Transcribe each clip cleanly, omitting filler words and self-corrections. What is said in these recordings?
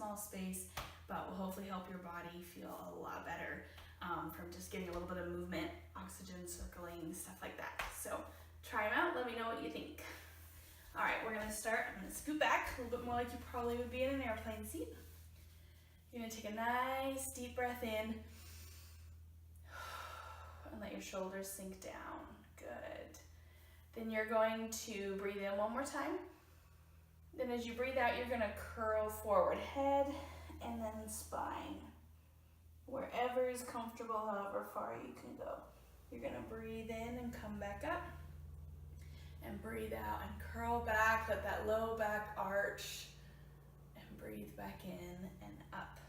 small space, but will hopefully help your body feel a lot better from just getting a little bit of movement, oxygen circling, stuff like that. So try them out, let me know what you think. All right, we're gonna start. I'm gonna scoot back a little bit more like you probably would be in an airplane seat. You're gonna take a nice deep breath in and let your shoulders sink down. Good. Then you're going to breathe in one more time. Then as you breathe out, you're gonna curl forward, head and then spine. Wherever is comfortable, however far you can go. You're gonna breathe in and come back up. And breathe out and curl back, let that low back arch, and breathe back in and up.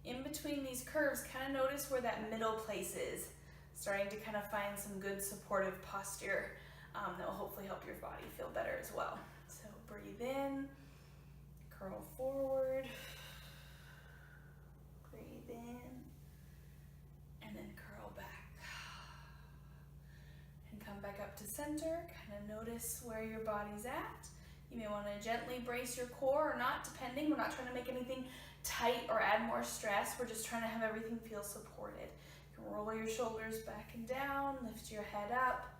In between these curves, kind of notice where that middle place is, starting to kind of find some good supportive posture that will hopefully help your body feel better as well. So breathe in, curl forward, breathe in, and then curl back. And come back up to center, kind of notice where your body's at. You may want to gently brace your core or not, depending. We're not trying to make anything tight or add more stress. We're just trying to have everything feel supported. You can roll your shoulders back and down, lift your head up.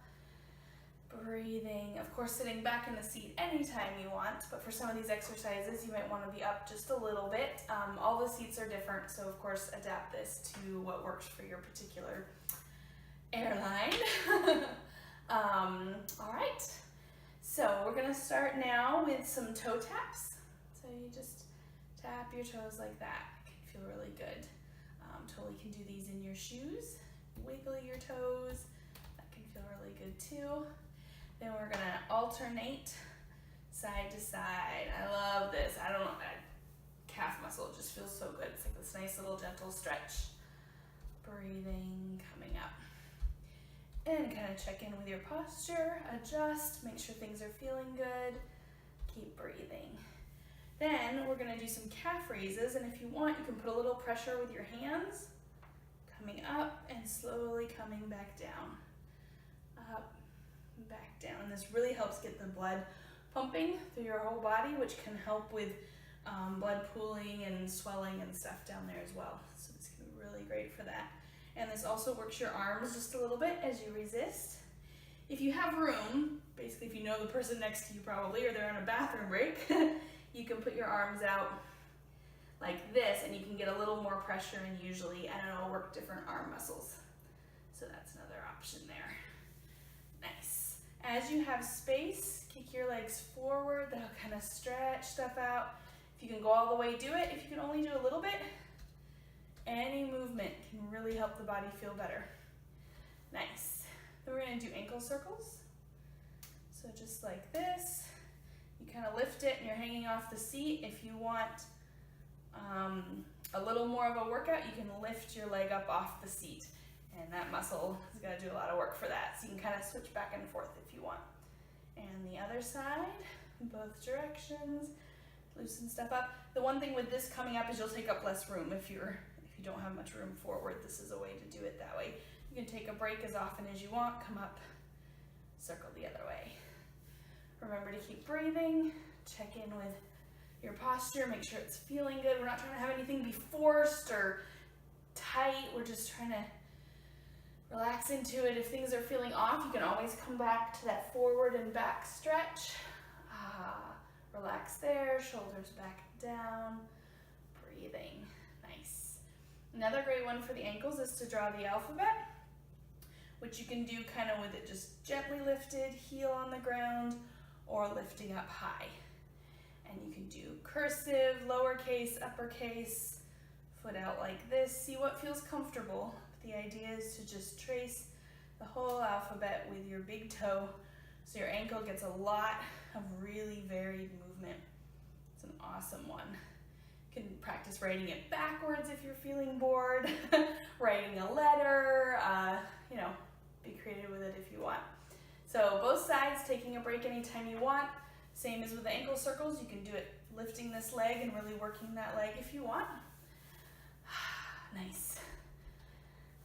Breathing, of course, sitting back in the seat anytime you want, but for some of these exercises, you might want to be up just a little bit. All the seats are different, so of course, adapt this to what works for your particular airline. All right, so we're gonna start now with some toe taps. So you just tap your toes like that. It can feel really good. Totally can do these in your shoes. Wiggle your toes. That can feel really good too. Then we're gonna alternate side to side. I love this. Calf muscle just feels so good. It's like this nice little gentle stretch. Breathing, coming up. And kind of check in with your posture, adjust, make sure things are feeling good. Keep breathing. Then we're gonna do some calf raises, and if you want, you can put a little pressure with your hands, coming up and slowly coming back down. Up, back down. And this really helps get the blood pumping through your whole body, which can help with blood pooling and swelling and stuff down there as well. So it's gonna be really great for that. And this also works your arms just a little bit as you resist. If you have room, basically if you know the person next to you probably, or they're on a bathroom break, you can put your arms out like this and you can get a little more pressure and usually, I don't know, work different arm muscles. So that's another option there. Nice. As you have space, kick your legs forward. That'll kind of stretch stuff out. If you can go all the way, do it. If you can only do a little bit, any movement can really help the body feel better. Nice. Then we're gonna do ankle circles. So just like this, you kind of lift it and you're hanging off the seat. If you want a little more of a workout, you can lift your leg up off the seat. And that muscle is gonna do a lot of work for that. So you can kind of switch back and forth if you want. And the other side, both directions, loosen stuff up. The one thing with this coming up is you'll take up less room if you don't have much room forward. This is a way to do it that way. You can take a break as often as you want, come up, circle the other way. Remember to keep breathing, check in with your posture, make sure it's feeling good. We're not trying to have anything be forced or tight. We're just trying to relax into it. If things are feeling off, you can always come back to that forward and back stretch. Relax there, shoulders back down, breathing, nice. Another great one for the ankles is to draw the alphabet, which you can do kind of with it just gently lifted, heel on the ground, or lifting up high. And you can do cursive, lowercase, uppercase, foot out like this. See what feels comfortable. But the idea is to just trace the whole alphabet with your big toe so your ankle gets a lot of really varied movement. It's an awesome one. You can practice writing it backwards if you're feeling bored, writing a letter, be creative with it if you want. So both sides, taking a break anytime you want. Same as with the ankle circles, you can do it lifting this leg and really working that leg if you want. Nice.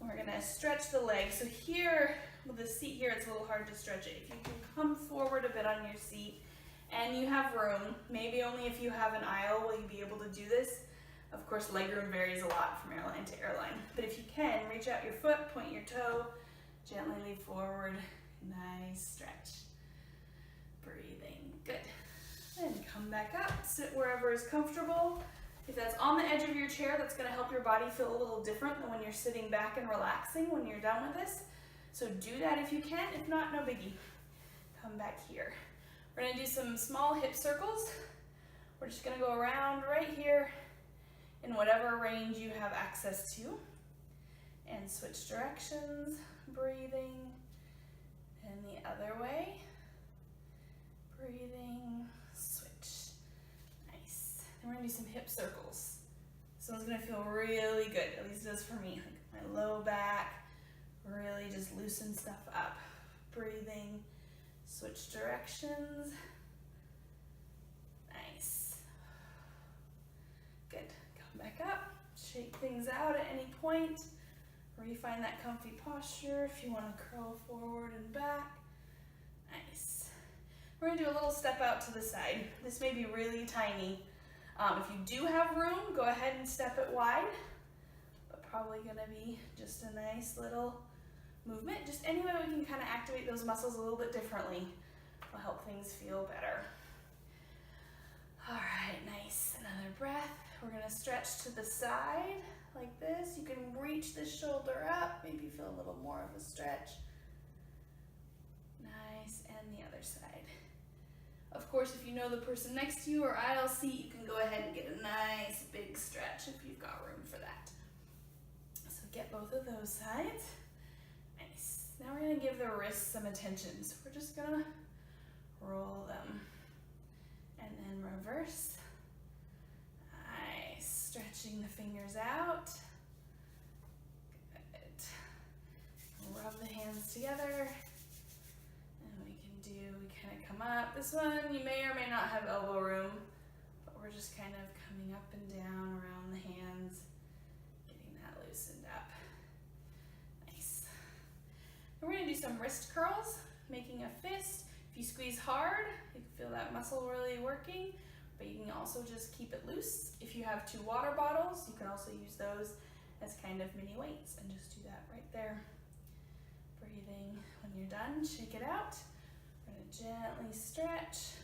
We're gonna stretch the leg. So here, with the seat here, it's a little hard to stretch it. If you can come forward a bit on your seat and you have room, maybe only if you have an aisle will you be able to do this. Of course, legroom varies a lot from airline to airline, but if you can, reach out your foot, point your toe, gently lean forward, nice stretch. Breathing, good. Then come back up, sit wherever is comfortable. If that's on the edge of your chair, that's gonna help your body feel a little different than when you're sitting back and relaxing when you're done with this. So do that if you can, if not, no biggie. Come back here. We're gonna do some small hip circles. We're just gonna go around right here in whatever range you have access to. And switch directions, breathing, and the other way. Breathing, switch. Nice. Then we're gonna do some hip circles. This one's gonna feel really good, at least it does for me. Like my low back, really just loosen stuff up. Breathing, switch directions. Nice. Good. Come back up, shake things out at any point. Or you find that comfy posture if you want to curl forward and back. Nice. We're going to do a little step out to the side. This may be really tiny. If you do have room, go ahead and step it wide. But probably going to be just a nice little movement. Just any way we can kind of activate those muscles a little bit differently will help things feel better. All right, nice. Another breath. We're going to stretch to the side. Like this. You can reach the shoulder up, maybe feel a little more of a stretch. Nice, and the other side. Of course, if you know the person next to you or aisle seat, you can go ahead and get a nice big stretch if you've got room for that. So get both of those sides. Nice. Now we're gonna give the wrists some attention. So we're just gonna roll them. And then reverse. Stretching the fingers out. Good. Rub the hands together. And we kind of come up. This one, you may or may not have elbow room, but we're just kind of coming up and down around the hands, getting that loosened up. Nice. And we're gonna do some wrist curls, making a fist. If you squeeze hard, you can feel that muscle really working. But you can also just keep it loose. If you have 2 water bottles, you can also use those as kind of mini weights and just do that right there. Breathing. When you're done, shake it out. We're going to gently stretch.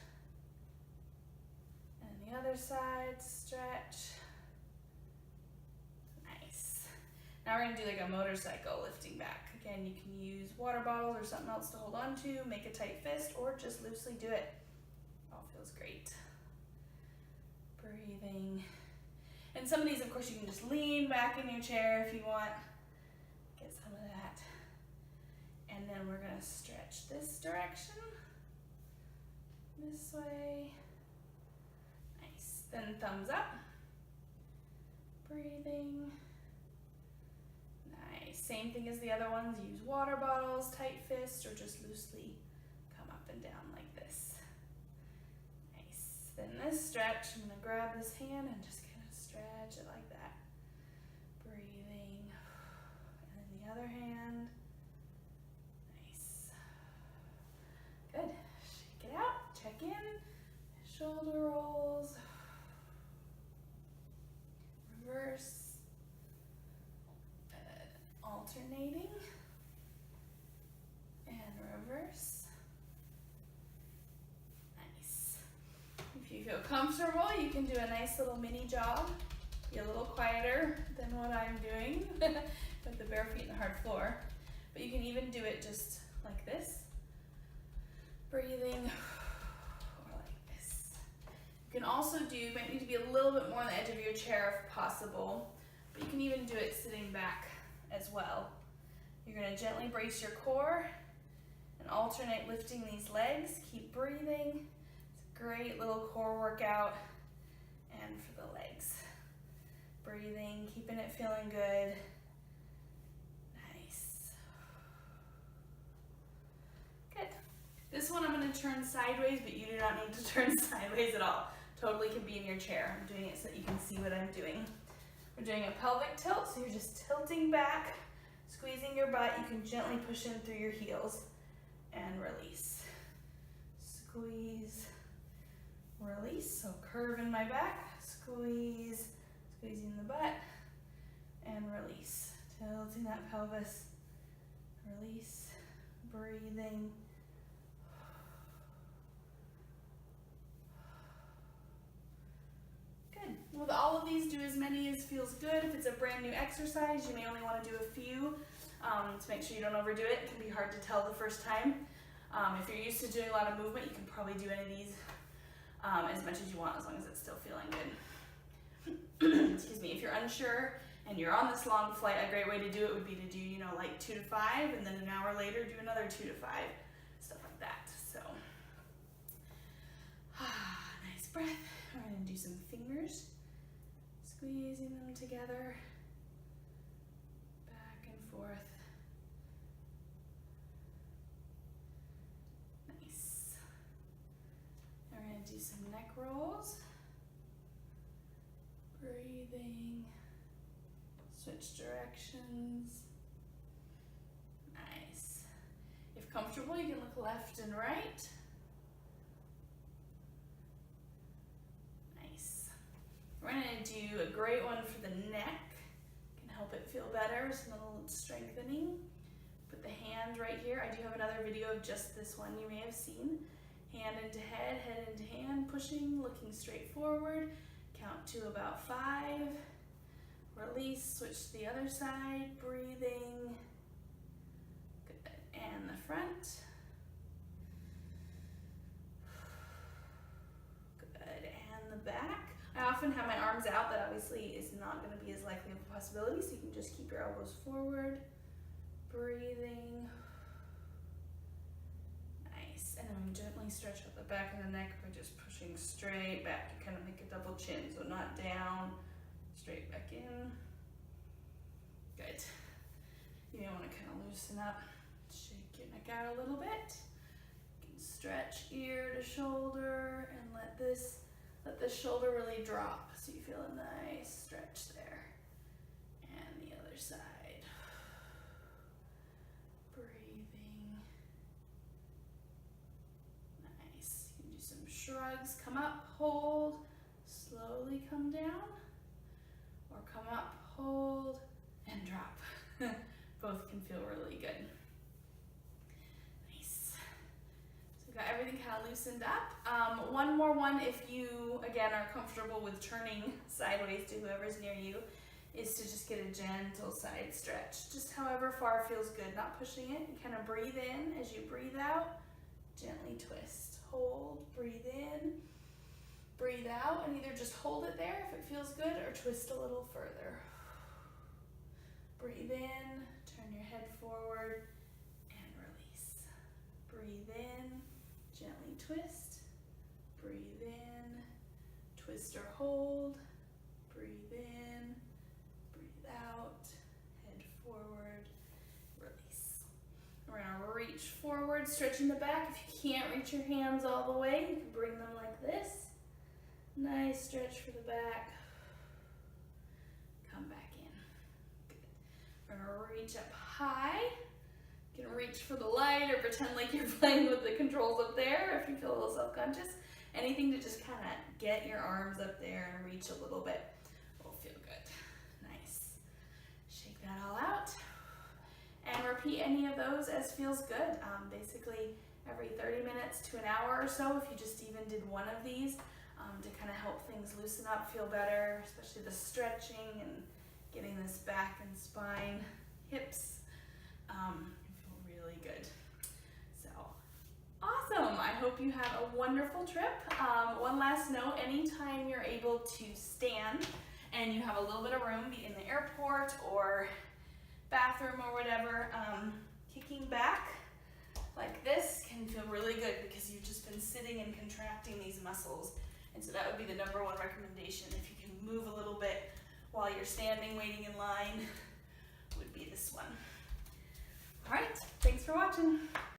And the other side, stretch. Nice. Now we're going to do like a motorcycle lifting back. Again, you can use water bottles or something else to hold on to, make a tight fist, or just loosely do it. All feels great. Breathing. And some of these, of course, you can just lean back in your chair if you want. Get some of that. And then we're going to stretch this direction. This way. Nice. Then thumbs up. Breathing. Nice. Same thing as the other ones. Use water bottles, tight fist, or just loosely come up and down like this. Then this stretch, I'm going to grab this hand and just kind of stretch it like that. Breathing. And then the other hand. Nice. Good. Shake it out. Check in. Shoulder rolls. Reverse. Alternating. And reverse. If you feel comfortable, you can do a nice little mini jog. Be a little quieter than what I'm doing with the bare feet and the hard floor. But you can even do it just like this. Breathing, or like this. You can also do, you might need to be a little bit more on the edge of your chair if possible, but you can even do it sitting back as well. You're going to gently brace your core and alternate lifting these legs. Keep breathing. Great little core workout, and for the legs. Breathing, keeping it feeling good. Nice. Good. This one I'm going to turn sideways, but you do not need to turn sideways at all. Totally can be in your chair. I'm doing it so that you can see what I'm doing. We're doing a pelvic tilt, so you're just tilting back, squeezing your butt. You can gently push in through your heels and release. Squeeze. release. So curve in my back, squeeze, squeezing the butt, and release. Tilting that pelvis, release, breathing. Good. With all of these, do as many as feels good. If it's a brand new exercise, you may only want to do a few to make sure you don't overdo it. It can be hard to tell the first time. If you're used to doing a lot of movement, you can probably do any of these as much as you want, as long as it's still feeling good. Excuse me. If you're unsure and you're on this long flight, a great way to do it would be to do, like 2 to 5, and then an hour later do another 2 to 5, stuff like that. So, nice breath. We're going to do some fingers, squeezing them together, back and forth. Nice. We're going to do some neck rolls, breathing, switch directions. Nice. If comfortable, you can look left and right. We're going to do a great one for the neck. Can help it feel better, some little strengthening. Put the hand right here. I do have another video of just this one you may have seen. Hand into head, head into hand, pushing, looking straight forward. Count to about 5. Release, switch to the other side, breathing. Good. And the front. Good. And the back. I often have my arms out. That obviously is not going to be as likely of a possibility, so you can just keep your elbows forward. Breathing. Nice. And then gently stretch out the back of the neck by just pushing straight back. You kind of make a double chin, so not down, straight back in. Good. You may want to kind of loosen up, shake your neck out a little bit. You can stretch ear to shoulder and let the shoulder really drop, so you feel a nice stretch there. And the other side. Breathing. Nice. You can do some shrugs. Come up, hold, slowly come down, or come up, hold, and drop. Both can feel really good. Got everything kind of loosened up. One more one, if you, again, are comfortable with turning sideways to whoever's near you, is to just get a gentle side stretch. Just however far feels good, not pushing it. You kind of breathe in. As you breathe out, gently twist. Hold, breathe in, breathe out, and either just hold it there if it feels good, or twist a little further. Breathe in, turn your head forward, and release. Breathe in. Gently twist, breathe in, twist or hold, breathe in, breathe out, head forward, release. We're gonna reach forward, stretching the back. If you can't reach your hands all the way, you can bring them like this. Nice stretch for the back. Come back in. Good. We're gonna reach up high. You can reach for the light or pretend like you're playing with the controls up there if you feel a little self-conscious. Anything to just kind of get your arms up there and reach a little bit will feel good. Nice. Shake that all out. And repeat any of those as feels good. Basically every 30 minutes to an hour or so, if you just even did one of these to kind of help things loosen up, feel better, especially the stretching and getting this back and spine, hips. Really good. So awesome. I hope you have a wonderful trip. One last note, anytime you're able to stand and you have a little bit of room, be in the airport or bathroom or whatever, kicking back like this can feel really good because you've just been sitting and contracting these muscles. And so that would be the #1 recommendation. If you can move a little bit while you're standing, waiting in line, would be this one. All right, thanks for watching.